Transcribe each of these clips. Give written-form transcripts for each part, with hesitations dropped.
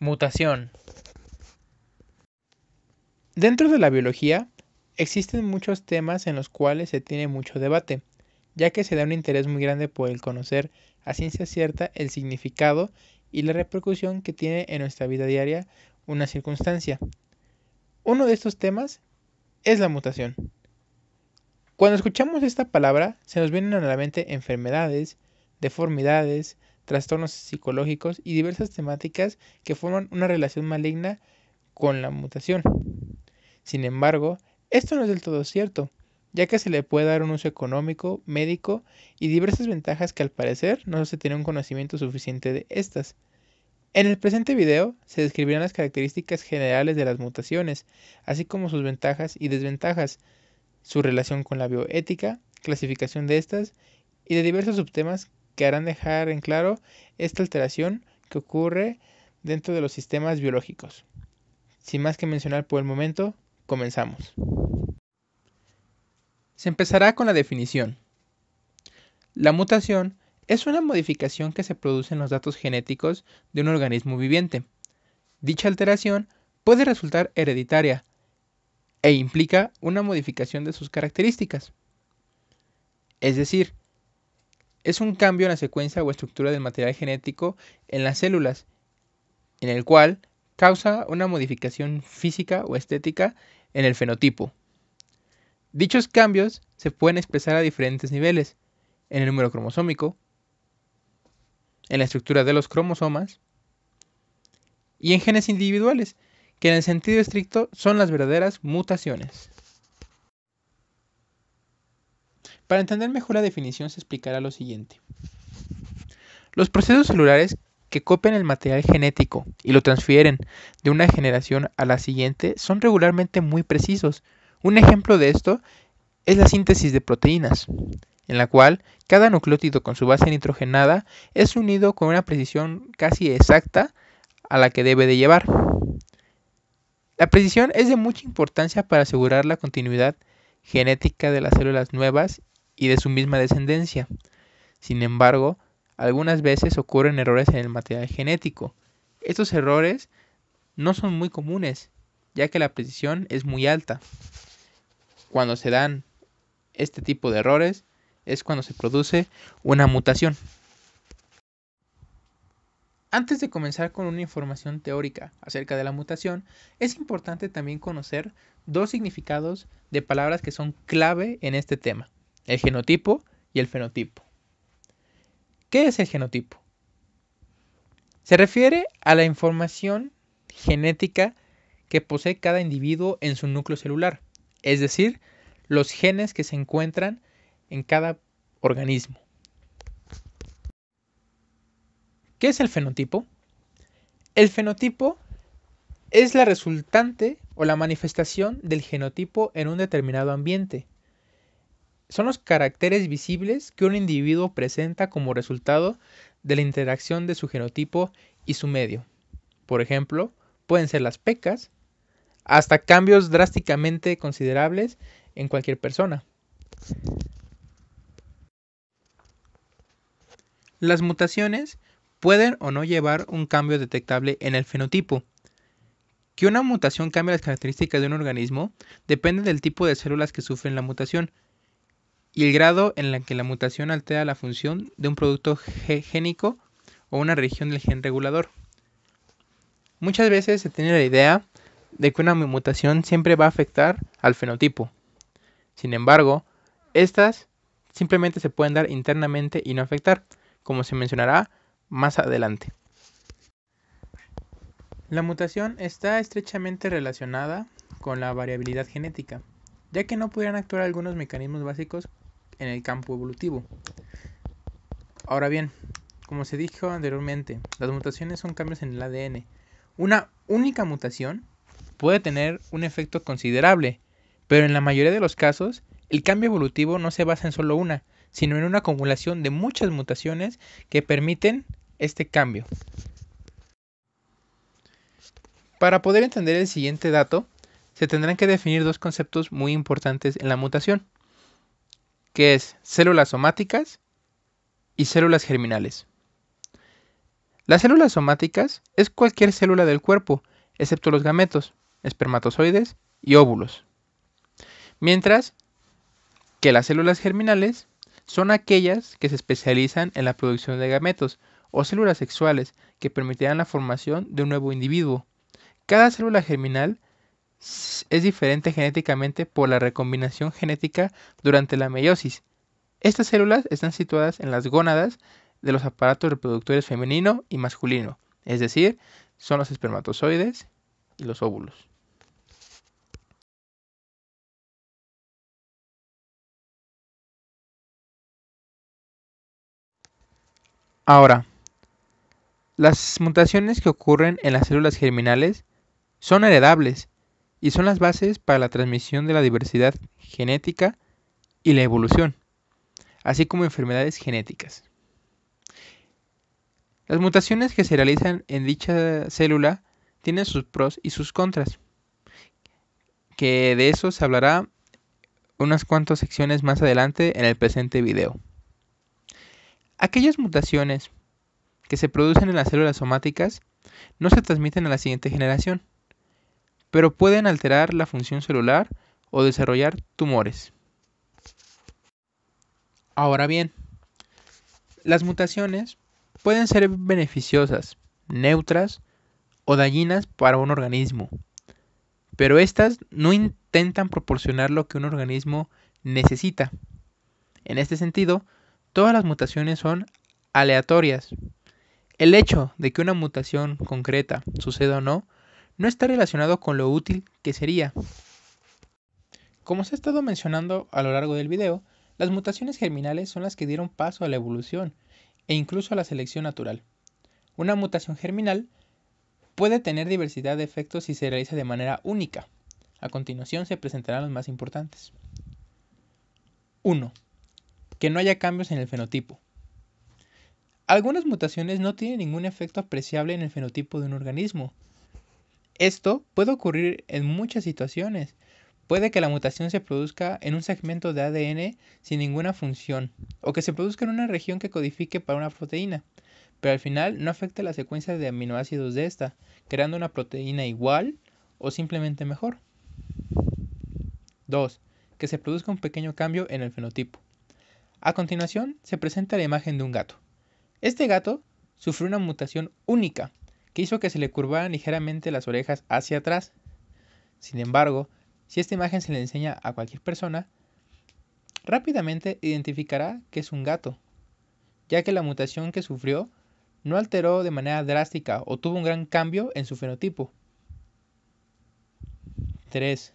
Mutación. Dentro de la biología, existen muchos temas en los cuales se tiene mucho debate, ya que se da un interés muy grande por el conocer a ciencia cierta el significado y la repercusión que tiene en nuestra vida diaria una circunstancia. Uno de estos temas es la mutación. Cuando escuchamos esta palabra, se nos vienen a la mente enfermedades, deformidades, trastornos psicológicos y diversas temáticas que forman una relación maligna con la mutación. Sin embargo, esto no es del todo cierto, ya que se le puede dar un uso económico, médico y diversas ventajas que al parecer no se tiene un conocimiento suficiente de estas. En el presente video se describirán las características generales de las mutaciones, así como sus ventajas y desventajas, su relación con la bioética, clasificación de estas y de diversos subtemas que harán dejar en claro esta alteración que ocurre dentro de los sistemas biológicos. Sin más que mencionar por el momento, comenzamos. Se empezará con la definición. La mutación es una modificación que se produce en los datos genéticos de un organismo viviente. Dicha alteración puede resultar hereditaria e implica una modificación de sus características. Es decir, es un cambio en la secuencia o estructura del material genético en las células, en el cual causa una modificación física o estética en el fenotipo. Dichos cambios se pueden expresar a diferentes niveles, en el número cromosómico, en la estructura de los cromosomas y en genes individuales, que en el sentido estricto son las verdaderas mutaciones. Para entender mejor la definición se explicará lo siguiente. Los procesos celulares que copian el material genético y lo transfieren de una generación a la siguiente son regularmente muy precisos. Un ejemplo de esto es la síntesis de proteínas, en la cual cada nucleótido con su base nitrogenada es unido con una precisión casi exacta a la que debe de llevar. La precisión es de mucha importancia para asegurar la continuidad genética de las células nuevas y de su misma descendencia. Sin embargo, algunas veces ocurren errores en el material genético. Estos errores no son muy comunes, ya que la precisión es muy alta. Cuando se dan este tipo de errores es cuando se produce una mutación. Antes de comenzar con una información teórica acerca de la mutación, es importante también conocer dos significados de palabras que son clave en este tema: el genotipo y el fenotipo. ¿Qué es el genotipo? Se refiere a la información genética que posee cada individuo en su núcleo celular, es decir, los genes que se encuentran en cada organismo. ¿Qué es el fenotipo? El fenotipo es la resultante o la manifestación del genotipo en un determinado ambiente. Son los caracteres visibles que un individuo presenta como resultado de la interacción de su genotipo y su medio. Por ejemplo, pueden ser las pecas, hasta cambios drásticamente considerables en cualquier persona. Las mutaciones pueden o no llevar un cambio detectable en el fenotipo. Que una mutación cambie las características de un organismo depende del tipo de células que sufren la mutación y el grado en el que la mutación altera la función de un producto génico o una región del gen regulador. Muchas veces se tiene la idea de que una mutación siempre va a afectar al fenotipo. Sin embargo, estas simplemente se pueden dar internamente y no afectar, como se mencionará más adelante. La mutación está estrechamente relacionada con la variabilidad genética, ya que no pudieran actuar algunos mecanismos básicos en el campo evolutivo. Ahora bien, como se dijo anteriormente, las mutaciones son cambios en el ADN. Una única mutación puede tener un efecto considerable, pero en la mayoría de los casos, el cambio evolutivo no se basa en solo una, sino en una acumulación de muchas mutaciones que permiten este cambio. Para poder entender el siguiente dato, se tendrán que definir dos conceptos muy importantes en la mutación, que es células somáticas y células germinales. Las células somáticas es cualquier célula del cuerpo, excepto los gametos, espermatozoides y óvulos. Mientras que las células germinales son aquellas que se especializan en la producción de gametos o células sexuales que permitirán la formación de un nuevo individuo. Cada célula germinal es diferente genéticamente por la recombinación genética durante la meiosis. Estas células están situadas en las gónadas de los aparatos reproductores femenino y masculino, es decir, son los espermatozoides y los óvulos. Ahora, las mutaciones que ocurren en las células germinales son heredables y son las bases para la transmisión de la diversidad genética y la evolución, así como enfermedades genéticas. Las mutaciones que se realizan en dicha célula tienen sus pros y sus contras, que de eso se hablará unas cuantas secciones más adelante en el presente video. Aquellas mutaciones que se producen en las células somáticas no se transmiten a la siguiente generación, pero pueden alterar la función celular o desarrollar tumores. Ahora bien, las mutaciones pueden ser beneficiosas, neutras o dañinas para un organismo, pero estas no intentan proporcionar lo que un organismo necesita. En este sentido, todas las mutaciones son aleatorias. El hecho de que una mutación concreta suceda o no, no está relacionado con lo útil que sería. Como se ha estado mencionando a lo largo del video, las mutaciones germinales son las que dieron paso a la evolución e incluso a la selección natural. Una mutación germinal puede tener diversidad de efectos si se realiza de manera única. A continuación se presentarán los más importantes. 1. Que no haya cambios en el fenotipo. Algunas mutaciones no tienen ningún efecto apreciable en el fenotipo de un organismo. Esto puede ocurrir en muchas situaciones. Puede que la mutación se produzca en un segmento de ADN sin ninguna función, o que se produzca en una región que codifique para una proteína, pero al final no afecte la secuencia de aminoácidos de esta, creando una proteína igual o simplemente mejor. 2. Que se produzca un pequeño cambio en el fenotipo. A continuación se presenta la imagen de un gato. Este gato sufrió una mutación única que hizo que se le curvaran ligeramente las orejas hacia atrás. Sin embargo, si esta imagen se le enseña a cualquier persona, rápidamente identificará que es un gato, ya que la mutación que sufrió no alteró de manera drástica o tuvo un gran cambio en su fenotipo. 3.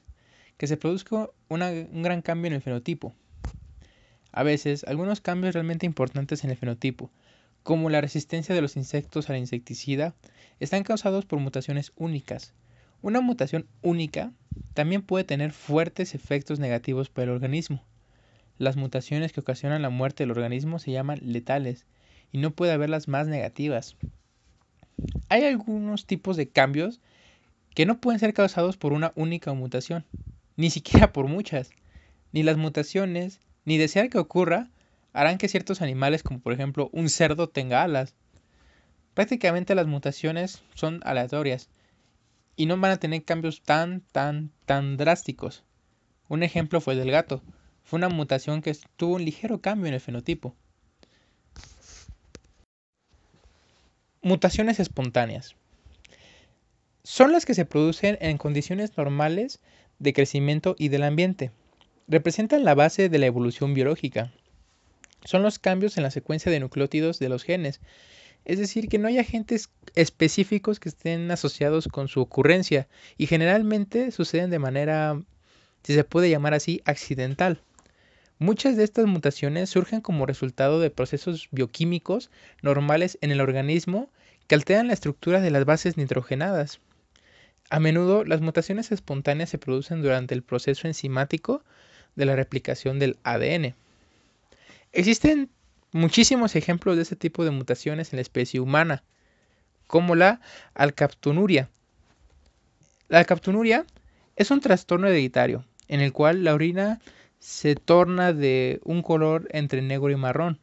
Que se produzca un gran cambio en el fenotipo. A veces, algunos cambios realmente importantes en el fenotipo, como la resistencia de los insectos al insecticida, están causados por mutaciones únicas. Una mutación única también puede tener fuertes efectos negativos para el organismo. Las mutaciones que ocasionan la muerte del organismo se llaman letales y no puede haberlas más negativas. Hay algunos tipos de cambios que no pueden ser causados por una única mutación, ni siquiera por muchas. Ni las mutaciones, ni desear que ocurra, harán que ciertos animales, como por ejemplo un cerdo, tenga alas. Prácticamente las mutaciones son aleatorias y no van a tener cambios tan drásticos. Un ejemplo fue el del gato. Fue una mutación que tuvo un ligero cambio en el fenotipo. Mutaciones espontáneas. Son las que se producen en condiciones normales de crecimiento y del ambiente. Representan la base de la evolución biológica. Son los cambios en la secuencia de nucleótidos de los genes. Es decir, que no hay agentes específicos que estén asociados con su ocurrencia y generalmente suceden de manera, si se puede llamar así, accidental. Muchas de estas mutaciones surgen como resultado de procesos bioquímicos normales en el organismo que alteran la estructura de las bases nitrogenadas. A menudo, las mutaciones espontáneas se producen durante el proceso enzimático de la replicación del ADN. Existen muchísimos ejemplos de este tipo de mutaciones en la especie humana, como la alcaptonuria. La alcaptonuria es un trastorno hereditario en el cual la orina se torna de un color entre negro y marrón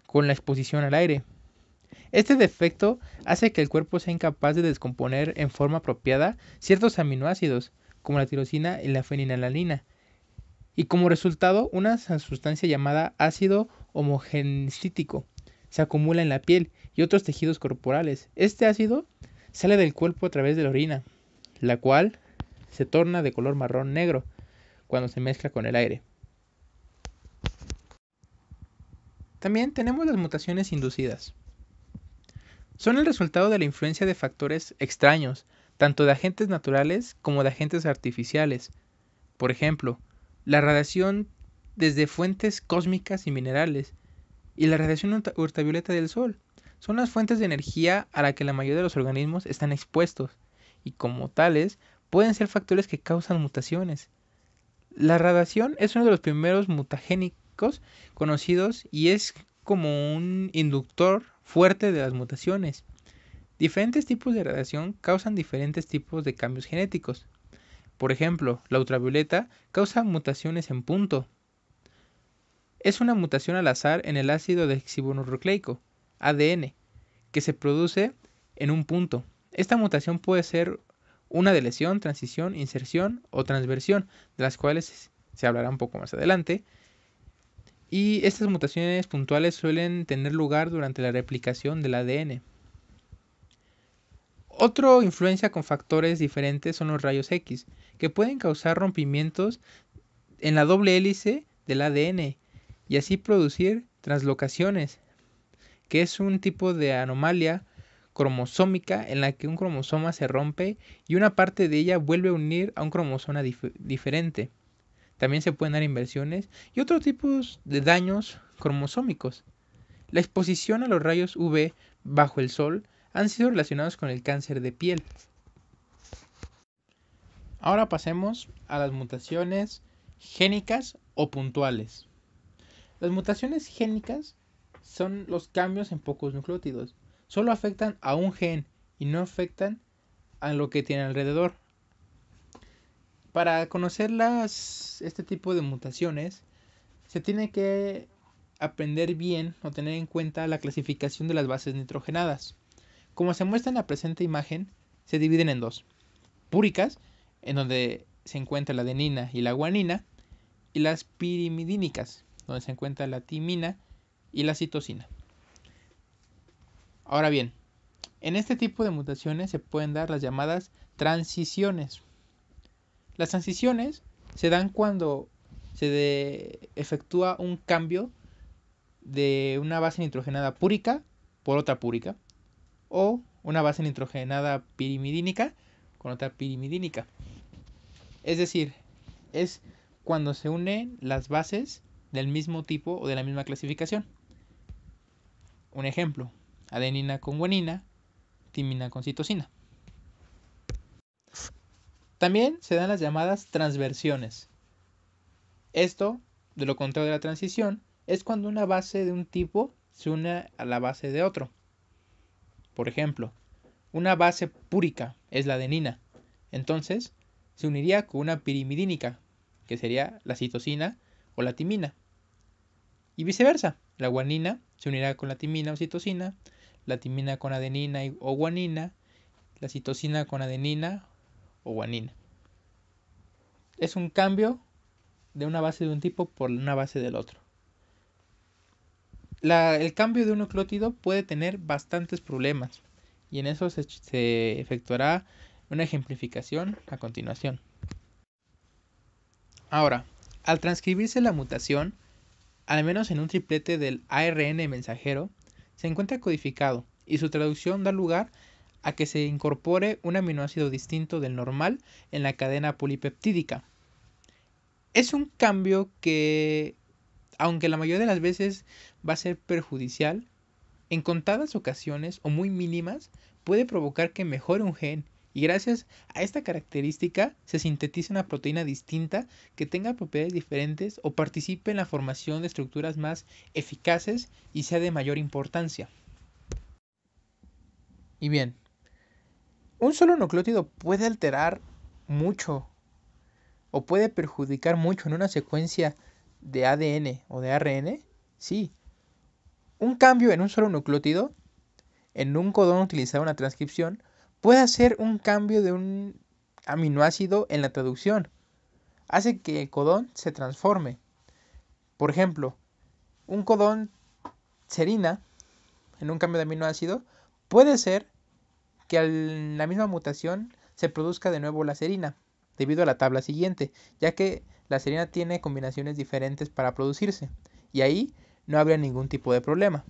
con la exposición al aire. Este defecto hace que el cuerpo sea incapaz de descomponer en forma apropiada ciertos aminoácidos, como la tirosina y la fenilalanina, y como resultado una sustancia llamada ácido homogencítico se acumula en la piel y otros tejidos corporales. Este ácido sale del cuerpo a través de la orina, la cual se torna de color marrón negro cuando se mezcla con el aire. También tenemos las mutaciones inducidas. Son el resultado de la influencia de factores extraños, tanto de agentes naturales como de agentes artificiales. Por ejemplo, la radiación desde fuentes cósmicas y minerales, y la radiación ultravioleta del Sol. Son las fuentes de energía a la que la mayoría de los organismos están expuestos, y como tales, pueden ser factores que causan mutaciones. La radiación es uno de los primeros mutagénicos conocidos y es como un inductor fuerte de las mutaciones. Diferentes tipos de radiación causan diferentes tipos de cambios genéticos. Por ejemplo, la ultravioleta causa mutaciones en punto. Es una mutación al azar en el ácido desoxirribonucleico, ADN, que se produce en un punto. Esta mutación puede ser una de lesión, transición, inserción o transversión, de las cuales se hablará un poco más adelante. Y estas mutaciones puntuales suelen tener lugar durante la replicación del ADN. Otra influencia con factores diferentes son los rayos X, que pueden causar rompimientos en la doble hélice del ADN y así producir translocaciones, que es un tipo de anomalía cromosómica en la que un cromosoma se rompe y una parte de ella vuelve a unir a un cromosoma diferente. También se pueden dar inversiones y otros tipos de daños cromosómicos. La exposición a los rayos UV bajo el sol han sido relacionados con el cáncer de piel. Ahora pasemos a las mutaciones génicas o puntuales. Las mutaciones génicas son los cambios en pocos nucleótidos. Solo afectan a un gen y no afectan a lo que tiene alrededor. Para conocer este tipo de mutaciones, se tiene que aprender bien o tener en cuenta la clasificación de las bases nitrogenadas. Como se muestra en la presente imagen, se dividen en dos: púricas, en donde se encuentra la adenina y la guanina, y las pirimidínicas, donde se encuentra la timina y la citosina. Ahora bien, en este tipo de mutaciones se pueden dar las llamadas transiciones. Las transiciones se dan cuando se efectúa un cambio de una base nitrogenada púrica por otra púrica, o una base nitrogenada pirimidínica con otra pirimidínica. Es decir, es cuando se unen las bases del mismo tipo o de la misma clasificación. Un ejemplo: adenina con guanina, timina con citosina. También se dan las llamadas transversiones. Esto, de lo contrario de la transición, es cuando una base de un tipo se une a la base de otro. Por ejemplo, una base púrica es la adenina, entonces se uniría con una pirimidínica, que sería la citosina o la timina. Y viceversa, la guanina se unirá con la timina o citosina, la timina con adenina o guanina, la citosina con adenina o guanina. Es un cambio de una base de un tipo por una base del otro. El cambio de un nucleótido puede tener bastantes problemas, y en eso se efectuará una ejemplificación a continuación. Ahora, al transcribirse la mutación, al menos en un triplete del ARN mensajero, se encuentra codificado y su traducción da lugar a que se incorpore un aminoácido distinto del normal en la cadena polipeptídica. Es un cambio que, aunque la mayoría de las veces va a ser perjudicial, en contadas ocasiones o muy mínimas puede provocar que mejore un gen, y gracias a esta característica se sintetiza una proteína distinta que tenga propiedades diferentes o participe en la formación de estructuras más eficaces y sea de mayor importancia. Y bien, un solo nucleótido puede alterar mucho o puede perjudicar mucho en una secuencia de ADN o de ARN. Sí, un cambio en un solo nucleótido en un codón utilizar una transcripción, puede hacer un cambio de un aminoácido en la traducción. Hace que el codón se transforme. Por ejemplo, un codón serina en un cambio de aminoácido puede ser que en la misma mutación se produzca de nuevo la serina, debido a la tabla siguiente, ya que la serina tiene combinaciones diferentes para producirse, y ahí no habría ningún tipo de problema.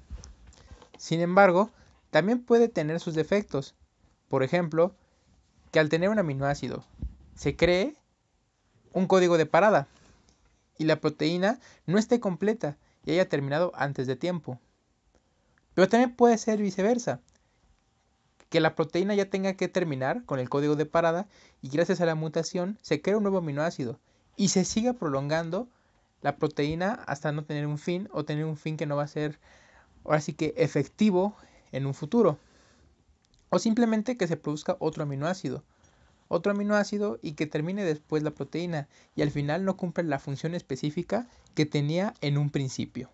Sin embargo, también puede tener sus defectos. Por ejemplo, que al tener un aminoácido se cree un código de parada y la proteína no esté completa y haya terminado antes de tiempo. Pero también puede ser viceversa, que la proteína ya tenga que terminar con el código de parada y gracias a la mutación se crea un nuevo aminoácido y se siga prolongando la proteína hasta no tener un fin o tener un fin que no va a ser ahora sí que efectivo en un futuro. O simplemente que se produzca otro aminoácido y que termine después la proteína y al final no cumple la función específica que tenía en un principio.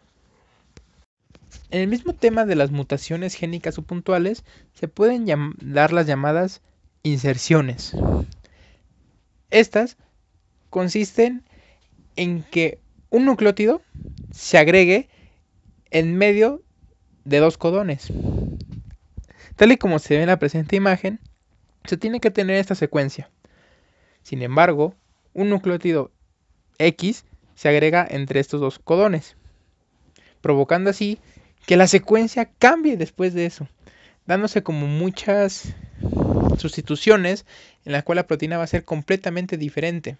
En el mismo tema de las mutaciones génicas o puntuales, se pueden dar las llamadas inserciones. Estas consisten en que un nucleótido se agregue en medio de dos codones. Tal y como se ve en la presente imagen, se tiene que tener esta secuencia. Sin embargo, un nucleótido X se agrega entre estos dos codones, provocando así que la secuencia cambie después de eso, dándose como muchas sustituciones en las cuales la proteína va a ser completamente diferente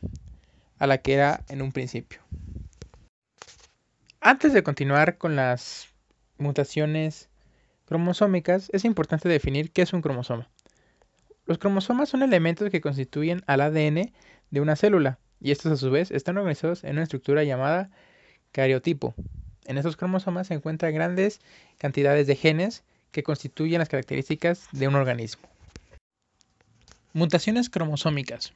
a la que era en un principio. Antes de continuar con las mutaciones cromosómicas, es importante definir qué es un cromosoma. Los cromosomas son elementos que constituyen al ADN de una célula, y estos a su vez están organizados en una estructura llamada cariotipo. En estos cromosomas se encuentran grandes cantidades de genes que constituyen las características de un organismo. Mutaciones cromosómicas.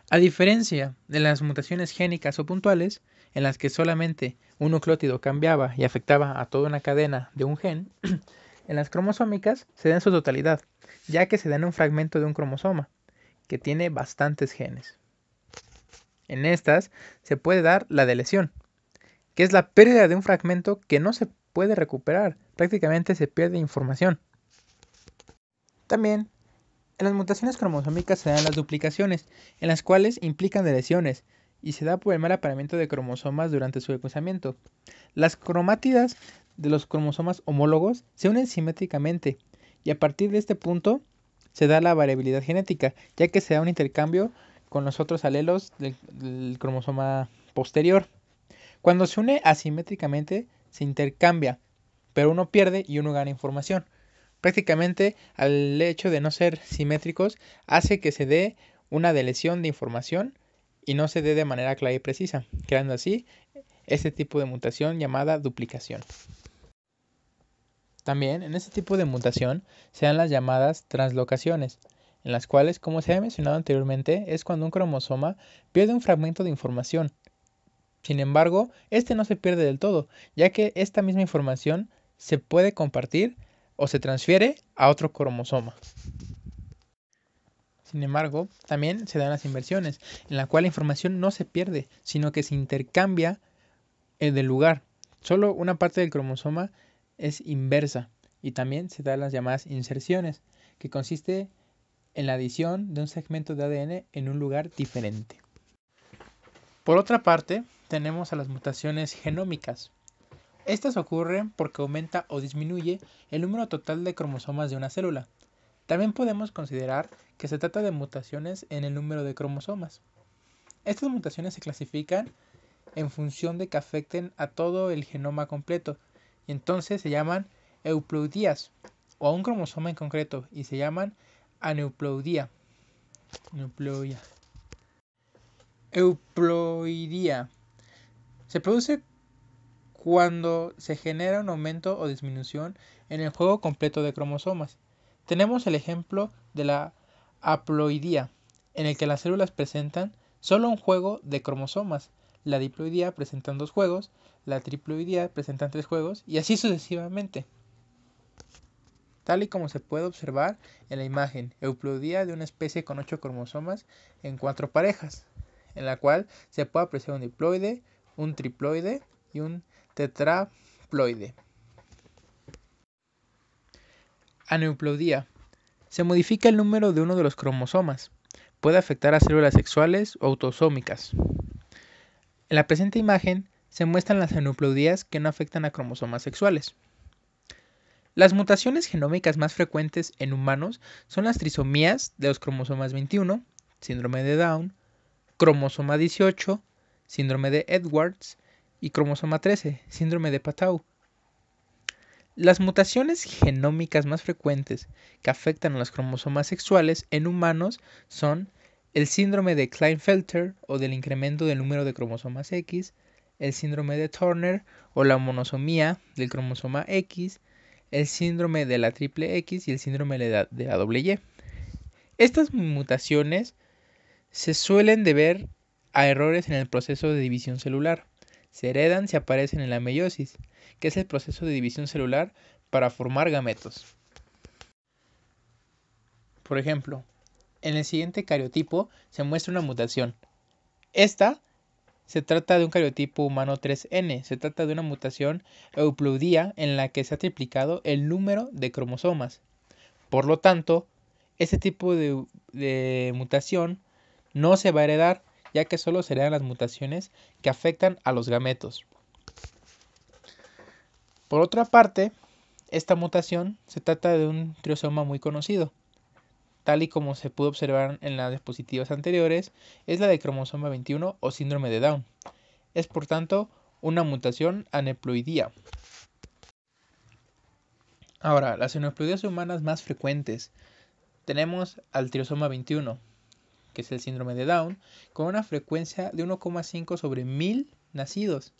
A diferencia de las mutaciones génicas o puntuales, en las que solamente un nucleótido cambiaba y afectaba a toda una cadena de un gen, en las cromosómicas se da en su totalidad, ya que se da en un fragmento de un cromosoma, que tiene bastantes genes. En estas se puede dar la deleción, que es la pérdida de un fragmento que no se puede recuperar, prácticamente se pierde información. También, en las mutaciones cromosómicas se dan las duplicaciones, en las cuales implican deleciones, y se da por el mal apareamiento de cromosomas durante su cruzamiento. Las cromátidas de los cromosomas homólogos se unen simétricamente, y a partir de este punto se da la variabilidad genética, ya que se da un intercambio con los otros alelos del cromosoma posterior. Cuando se une asimétricamente, se intercambia, pero uno pierde y uno gana información. Prácticamente, al hecho de no ser simétricos, hace que se dé una deleción de información y no se dé de manera clara y precisa, creando así este tipo de mutación llamada duplicación. También en este tipo de mutación se dan las llamadas translocaciones, en las cuales, como se ha mencionado anteriormente, es cuando un cromosoma pierde un fragmento de información. Sin embargo, este no se pierde del todo, ya que esta misma información se puede compartir o se transfiere a otro cromosoma. Sin embargo, también se dan las inversiones, en la cual la información no se pierde, sino que se intercambia del lugar. Solo una parte del cromosoma es inversa, y también se dan las llamadas inserciones, que consiste en la adición de un segmento de ADN en un lugar diferente. Por otra parte, tenemos a las mutaciones genómicas. Estas ocurren porque aumenta o disminuye el número total de cromosomas de una célula. También podemos considerar que se trata de mutaciones en el número de cromosomas. Estas mutaciones se clasifican en función de que afecten a todo el genoma completo, y entonces se llaman euploidías, o a un cromosoma en concreto, y se llaman aneuploidía. Euploidía. Se produce cuando se genera un aumento o disminución en el juego completo de cromosomas. Tenemos el ejemplo de la haploidía, en el que las células presentan solo un juego de cromosomas. La diploidía presentan 2 juegos, la triploidía presentan 3 juegos, y así sucesivamente. tal y como se puede observar en la imagen, euploidía de una especie con 8 cromosomas en 4 parejas, en la cual se puede apreciar un diploide, un triploide y un tetraploide. Aneuploidía. Se modifica el número de uno de los cromosomas. Puede afectar a células sexuales o autosómicas. En la presente imagen se muestran las aneuploidías que no afectan a cromosomas sexuales. Las mutaciones genómicas más frecuentes en humanos son las trisomías de los cromosomas 21, síndrome de Down, cromosoma 18, síndrome de Edwards, y cromosoma 13, síndrome de Patau. Las mutaciones genómicas más frecuentes que afectan a los cromosomas sexuales en humanos son el síndrome de Klinefelter o del incremento del número de cromosomas X, el síndrome de Turner o la monosomía del cromosoma X, el síndrome de la triple X y el síndrome de la doble Y. Estas mutaciones se suelen deber a errores en el proceso de división celular. Se heredan si aparecen en la meiosis, que es el proceso de división celular para formar gametos. Por ejemplo, en el siguiente cariotipo se muestra una mutación. Esta se trata de un cariotipo humano 3N. Se trata de una mutación euploidía en la que se ha triplicado el número de cromosomas. Por lo tanto, este tipo de mutación no se va a heredar, ya que solo se heredan las mutaciones que afectan a los gametos. Por otra parte, esta mutación se trata de un triosoma muy conocido. Tal y como se pudo observar en las diapositivas anteriores, es la de cromosoma 21 o síndrome de Down. Es por tanto una mutación aneuploidía. Ahora, las aneuploidías humanas más frecuentes. Tenemos al triosoma 21, que es el síndrome de Down, con una frecuencia de 1,5 sobre 1000 nacidos.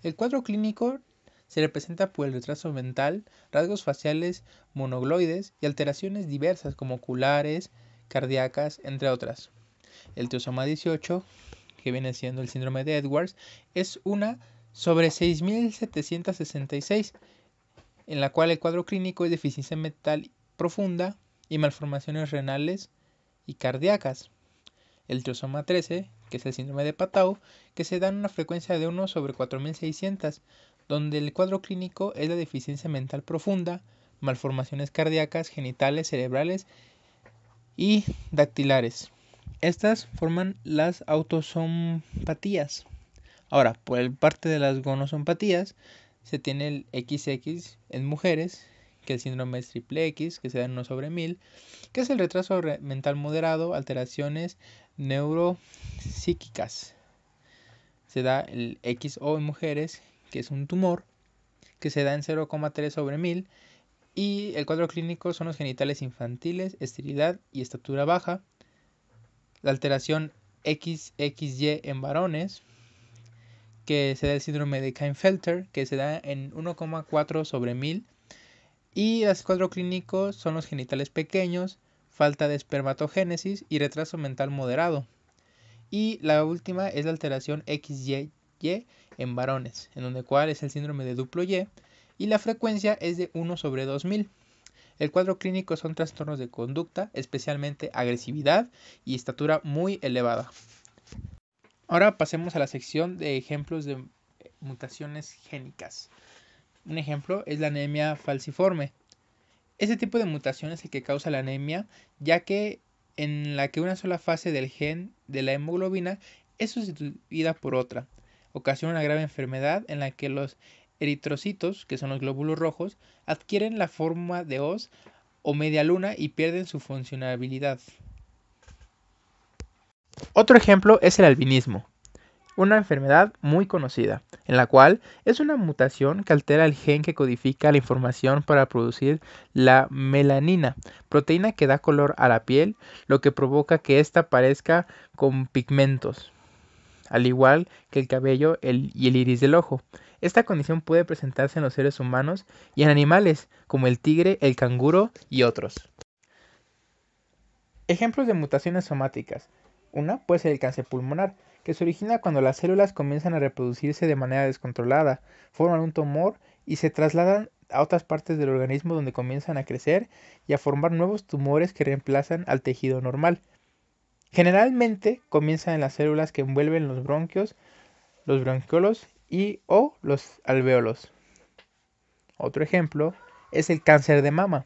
El cuadro clínico se representa por el retraso mental, rasgos faciales monogloides y alteraciones diversas como oculares, cardíacas, entre otras. El triosoma 18, que viene siendo el síndrome de Edwards, es una sobre 6766, en la cual el cuadro clínico es deficiencia mental profunda y malformaciones renales y cardíacas. El triosoma 13, que es el síndrome de Patau, que se da en una frecuencia de 1 sobre 4600, donde el cuadro clínico es la deficiencia mental profunda, malformaciones cardíacas, genitales, cerebrales y dactilares. Estas forman las autosompatías. Ahora, por parte de las gonosompatías, se tiene el XX en mujeres, que el síndrome es triple X, que se da en 1 sobre 1000, que es el retraso mental moderado, alteraciones neuropsíquicas. Se da el XO en mujeres, que es un tumor, que se da en 0,3 sobre 1000, y el cuadro clínico son los genitales infantiles, esterilidad y estatura baja. La alteración XXY en varones, que se da el síndrome de Klinefelter, que se da en 1,4 sobre 1000, y los cuadros clínicos son los genitales pequeños, falta de espermatogénesis y retraso mental moderado. Y la última es la alteración XYY en varones, en donde cual es el síndrome de duplo Y, y la frecuencia es de 1 sobre 2000. El cuadro clínico son trastornos de conducta, especialmente agresividad y estatura muy elevada. Ahora pasemos a la sección de ejemplos de mutaciones génicas. Un ejemplo es la anemia falciforme. Este tipo de mutación es el que causa la anemia, ya que en la que una sola fase del gen de la hemoglobina es sustituida por otra. Ocasiona una grave enfermedad en la que los eritrocitos, que son los glóbulos rojos, adquieren la forma de hoz o media luna y pierden su funcionalidad. Otro ejemplo es el albinismo, una enfermedad muy conocida, en la cual es una mutación que altera el gen que codifica la información para producir la melanina, proteína que da color a la piel, lo que provoca que ésta parezca con pigmentos, al igual que el cabello y el iris del ojo. Esta condición puede presentarse en los seres humanos y en animales, como el tigre, el canguro y otros. Ejemplos de mutaciones somáticas. Una puede ser el cáncer pulmonar, que se origina cuando las células comienzan a reproducirse de manera descontrolada, forman un tumor y se trasladan a otras partes del organismo donde comienzan a crecer y a formar nuevos tumores que reemplazan al tejido normal. Generalmente comienzan en las células que envuelven los bronquios, los bronquiolos o los alvéolos. Otro ejemplo es el cáncer de mama,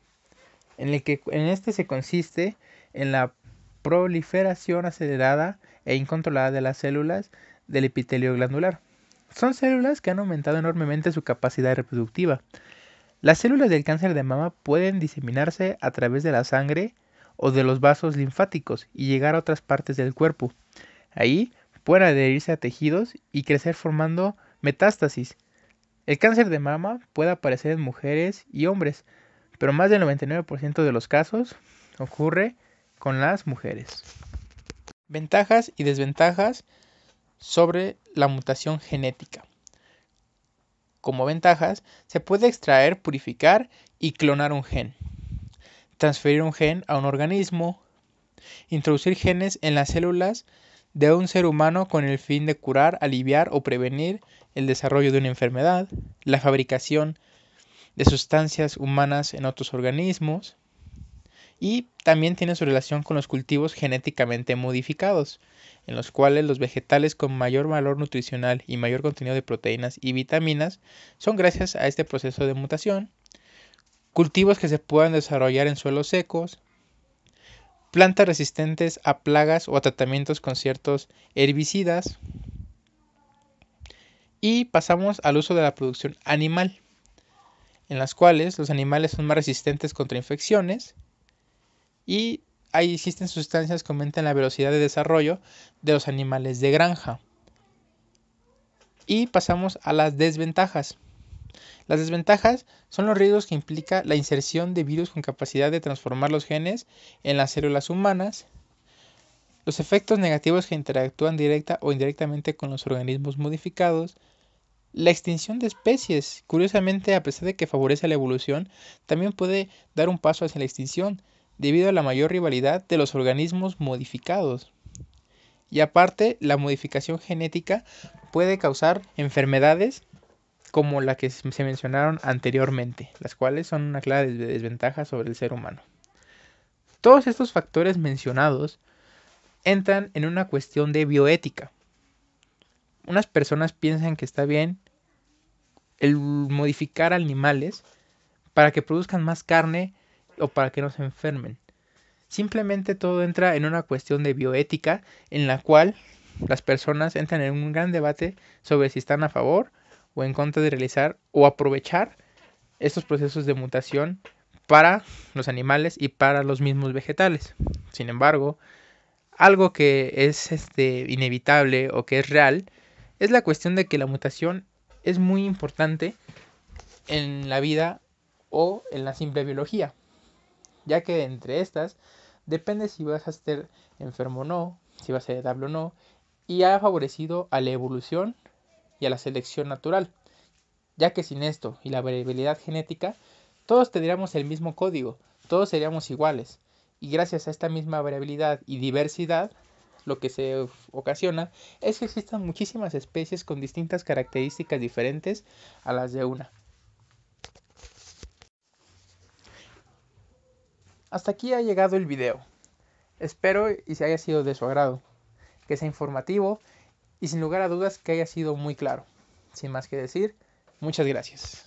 en este se consiste en la proliferación acelerada e incontrolada de las células del epitelio glandular. Son células que han aumentado enormemente su capacidad reproductiva. Las células del cáncer de mama pueden diseminarse a través de la sangre o de los vasos linfáticos y llegar a otras partes del cuerpo. Ahí pueden adherirse a tejidos y crecer formando metástasis. El cáncer de mama puede aparecer en mujeres y hombres, pero más del 99% de los casos ocurre con las mujeres. Ventajas y desventajas sobre la mutación genética. Como ventajas, se puede extraer, purificar y clonar un gen, transferir un gen a un organismo, introducir genes en las células de un ser humano con el fin de curar, aliviar o prevenir el desarrollo de una enfermedad, la fabricación de sustancias humanas en otros organismos, y también tiene su relación con los cultivos genéticamente modificados, en los cuales los vegetales con mayor valor nutricional y mayor contenido de proteínas y vitaminas son gracias a este proceso de mutación, cultivos que se puedan desarrollar en suelos secos, plantas resistentes a plagas o a tratamientos con ciertos herbicidas, y pasamos al uso de la producción animal, en las cuales los animales son más resistentes contra infecciones y ahí existen sustancias que aumentan la velocidad de desarrollo de los animales de granja. Y pasamos a las desventajas. Las desventajas son los riesgos que implica la inserción de virus con capacidad de transformar los genes en las células humanas, los efectos negativos que interactúan directa o indirectamente con los organismos modificados, la extinción de especies. Curiosamente, a pesar de que favorece la evolución, también puede dar un paso hacia la extinción, debido a la mayor rivalidad de los organismos modificados. Y aparte, la modificación genética puede causar enfermedades como la que se mencionaron anteriormente, las cuales son una clara desventaja sobre el ser humano. Todos estos factores mencionados entran en una cuestión de bioética. Unas personas piensan que está bien el modificar animales para que produzcan más carne o para que no se enfermen. Simplemente todo entra en una cuestión de bioética en la cual las personas entran en un gran debate sobre si están a favor o en contra de realizar o aprovechar estos procesos de mutación para los animales y para los mismos vegetales. Sin embargo, algo que es inevitable o que es real es la cuestión de que la mutación es muy importante en la vida o en la simple biología, ya que entre estas depende si vas a estar enfermo o no, si vas a ser heredable o no, y ha favorecido a la evolución y a la selección natural, ya que sin esto y la variabilidad genética, todos tendríamos el mismo código, todos seríamos iguales, y gracias a esta misma variabilidad y diversidad, lo que se ocasiona es que existan muchísimas especies con distintas características diferentes a las de una. Hasta aquí ha llegado el video. Espero y se haya sido de su agrado, que sea informativo y sin lugar a dudas que haya sido muy claro. Sin más que decir, muchas gracias.